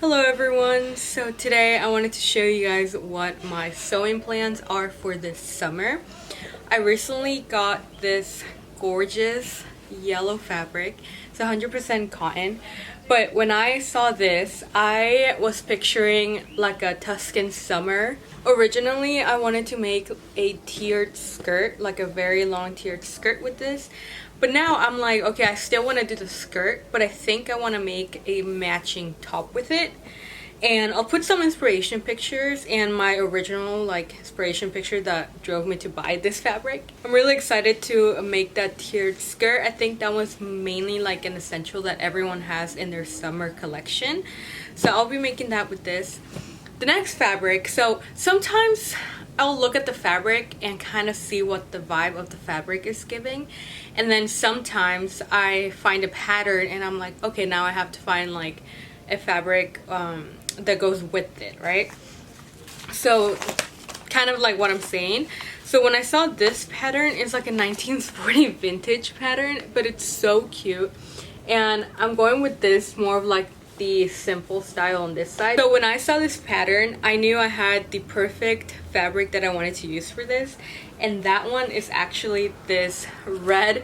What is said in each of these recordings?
Hello everyone, so today I wanted to show you guys what my sewing plans are for this summer. I recently got this gorgeous yellow fabric. It's 100% cotton, but when I saw this I was picturing like a Tuscan summer. Originally I wanted to make a tiered skirt, like a very long tiered skirt with this. But now I'm like, okay, I still want to do the skirt, but I think I want to make a matching top with it. And I'll put some inspiration pictures and my original like inspiration picture that drove me to buy this fabric. I'm really excited to make that tiered skirt. I think that was mainly like an essential that everyone has in their summer collection. So I'll be making that with this. The next fabric, so sometimes I'll look at the fabric and kind of see what the vibe of the fabric is giving, and then sometimes I find a pattern and I'm like, okay, now I have to find like a fabric that goes with it, right? So kind of like what I'm saying. So when I saw this pattern, it's like a 1940 vintage pattern, but it's so cute, and I'm going with this more of like the simple style on this side. So when I saw this pattern, I knew I had the perfect fabric that I wanted to use for this, and that one is actually this red.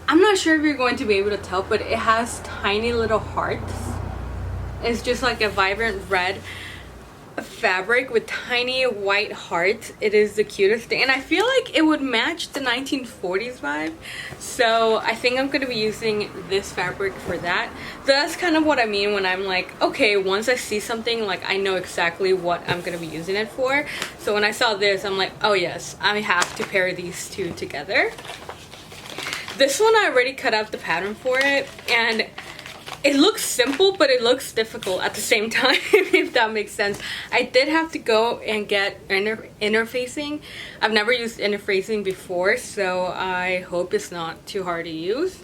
I'm not sure if you're going to be able to tell, but it has tiny little hearts. It's just like a vibrant red fabric with tiny white hearts. It is the cutest thing, and I feel like it would match the 1940s vibe, so I think I'm going to be using this fabric for that. So that's kind of what I mean when I'm like, okay, once I see something, like I know exactly what I'm going to be using it for. So when I saw this, I'm like, oh yes, I have to pair these two together. This one I already cut out the pattern for it, and it looks simple, but it looks difficult at the same time, if that makes sense. I did have to go and get interfacing. I've never used interfacing before, so I hope it's not too hard to use.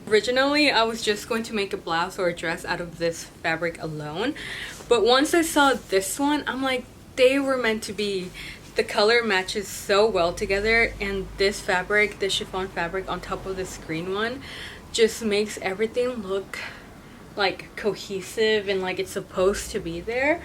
Originally, I was just going to make a blouse or a dress out of this fabric alone, but once I saw this one, I'm like, they were meant to be. The color matches so well together, and this fabric, this chiffon fabric on top of this green one, just makes everything look like cohesive and like it's supposed to be there.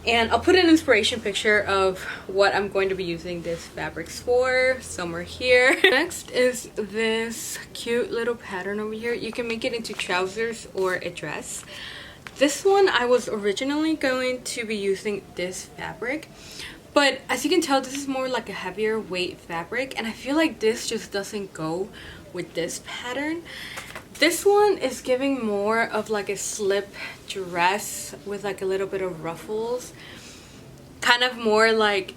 And I'll put an inspiration picture of what I'm going to be using this fabrics for somewhere here. Next is this cute little pattern over here. You can make it into trousers or a dress. This one I was originally going to be using this fabric, but as you can tell, this is more like a heavier weight fabric, and I feel like this just doesn't go with this pattern. This one is giving more of like a slip dress with like a little bit of ruffles. Kind of more like,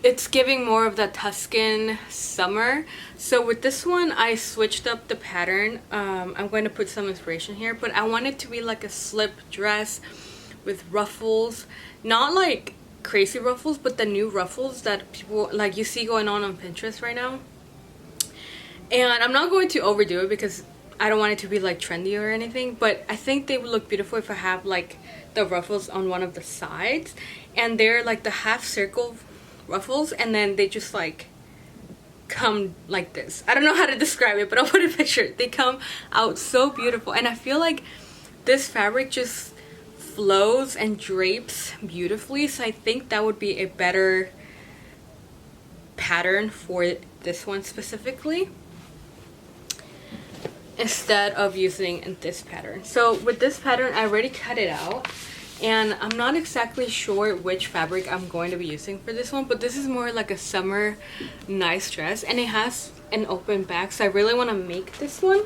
it's giving more of the Tuscan summer. So with this one, I switched up the pattern. I'm going to put some inspiration here, but I want it to be like a slip dress with ruffles. Not like crazy ruffles, but the new ruffles that people like you see going on Pinterest right now. And I'm not going to overdo it because I don't want it to be like trendy or anything, but I think they would look beautiful if I have like the ruffles on one of the sides, and they're like the half circle ruffles, and then they just like come like this. I don't know how to describe it, but I'll put a picture. They come out so beautiful, and I feel like this fabric just flows and drapes beautifully, so I think that would be a better pattern for this one specifically, instead of using this pattern. So with this pattern, I already cut it out, and I'm not exactly sure which fabric I'm going to be using for this one, but this is more like a summer nice dress, and it has an open back, so I really want to make this one.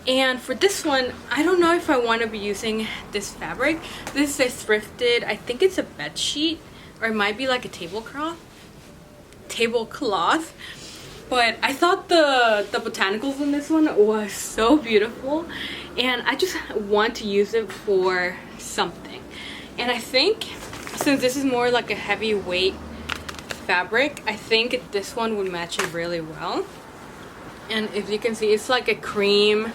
And for this one, I don't know if I want to be using this fabric. This is a thrifted, I think it's a bed sheet, or it might be like a tablecloth. But I thought the botanicals in this one was so beautiful, and I just want to use it for something. And I think since this is more like a heavyweight fabric, I think this one would match it really well. And if you can see, it's like a cream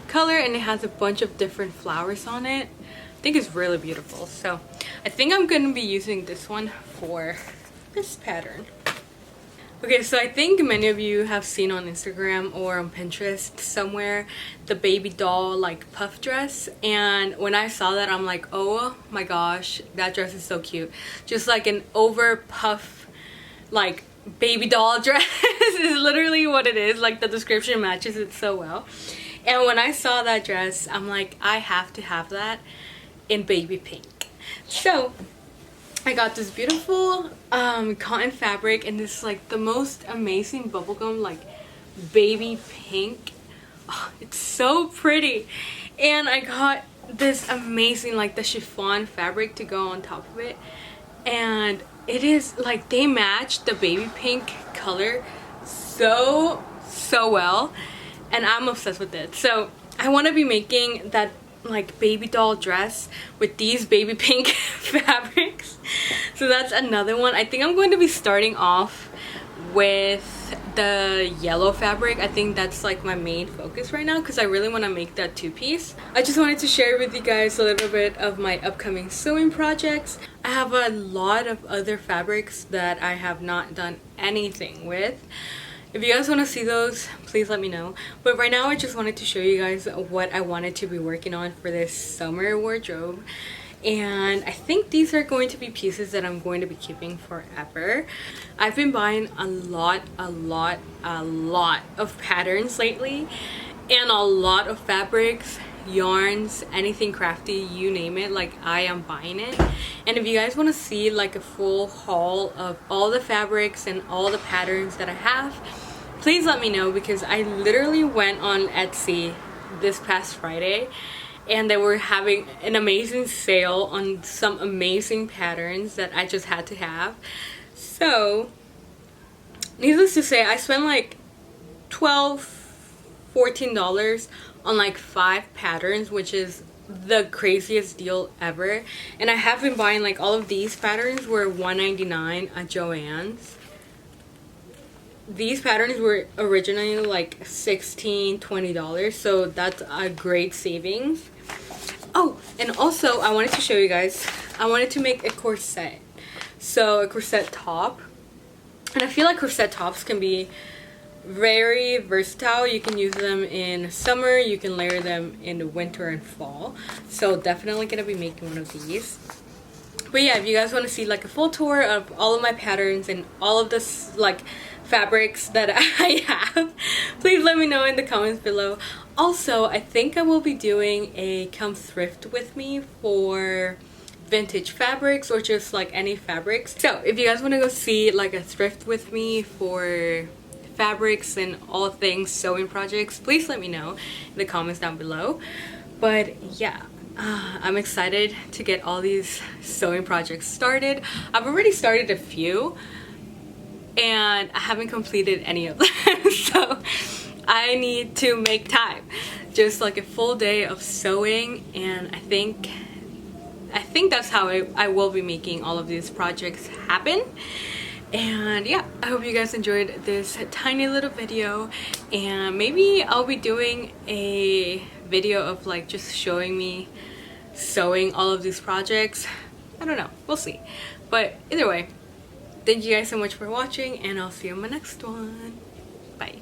color, and it has a bunch of different flowers on it. I think it's really beautiful, so I think I'm going to be using this one for this pattern. Okay, so I think many of you have seen on Instagram or on Pinterest somewhere the baby doll like puff dress, and when I saw that I'm like, oh my gosh, that dress is so cute. Just like an over puff like baby doll dress is literally what it is. Like the description matches it so well. And when I saw that dress, I'm like, I have to have that in baby pink. So I got this beautiful cotton fabric, and this is like the most amazing bubblegum like baby pink. Oh, it's so pretty. And I got this amazing like the chiffon fabric to go on top of it, and it is like they match the baby pink color so well, and I'm obsessed with it. So I want to be making that like baby doll dress with these baby pink fabrics. So that's another one. I think I'm going to be starting off with the yellow fabric. I think that's like my main focus right now because I really want to make that two-piece. I just wanted to share with you guys a little bit of my upcoming sewing projects. I have a lot of other fabrics that I have not done anything with. If you guys want to see those, please let me know. But right now I just wanted to show you guys what I wanted to be working on for this summer wardrobe. And I think these are going to be pieces that I'm going to be keeping forever. I've been buying a lot of patterns lately, and a lot of fabrics, yarns, anything crafty, you name it, like I am buying it. And if you guys want to see like a full haul of all the fabrics and all the patterns that I have, please let me know, because I literally went on Etsy this past Friday and they were having an amazing sale on some amazing patterns that I just had to have. So needless to say, I spent like $14 on like 5 patterns, which is the craziest deal ever. And I have been buying like all of these patterns were $1.99 at Joann's. These patterns were originally like $16-20, so that's a great savings. Oh, and also I wanted to show you guys, I wanted to make a corset. So a corset top, and I feel like corset tops can be very versatile. You can use them in summer, you can layer them in the winter and fall. So definitely gonna be making one of these. But yeah, if you guys want to see like a full tour of all of my patterns and all of this like fabrics that I have, please let me know in the comments below. Also, I think I will be doing a come thrift with me for vintage fabrics or just like any fabrics. So if you guys want to go see like a thrift with me for fabrics and all things sewing projects, please let me know in the comments down below. But yeah, I'm excited to get all these sewing projects started. I've already started a few and I haven't completed any of them. So I need to make time, just like a full day of sewing, and I think that's how I will be making all of these projects happen. And yeah, I hope you guys enjoyed this tiny little video, and maybe I'll be doing a video of like just showing me sewing all of these projects. I don't know, we'll see. But either way, thank you guys so much for watching, and I'll see you in my next one. Bye.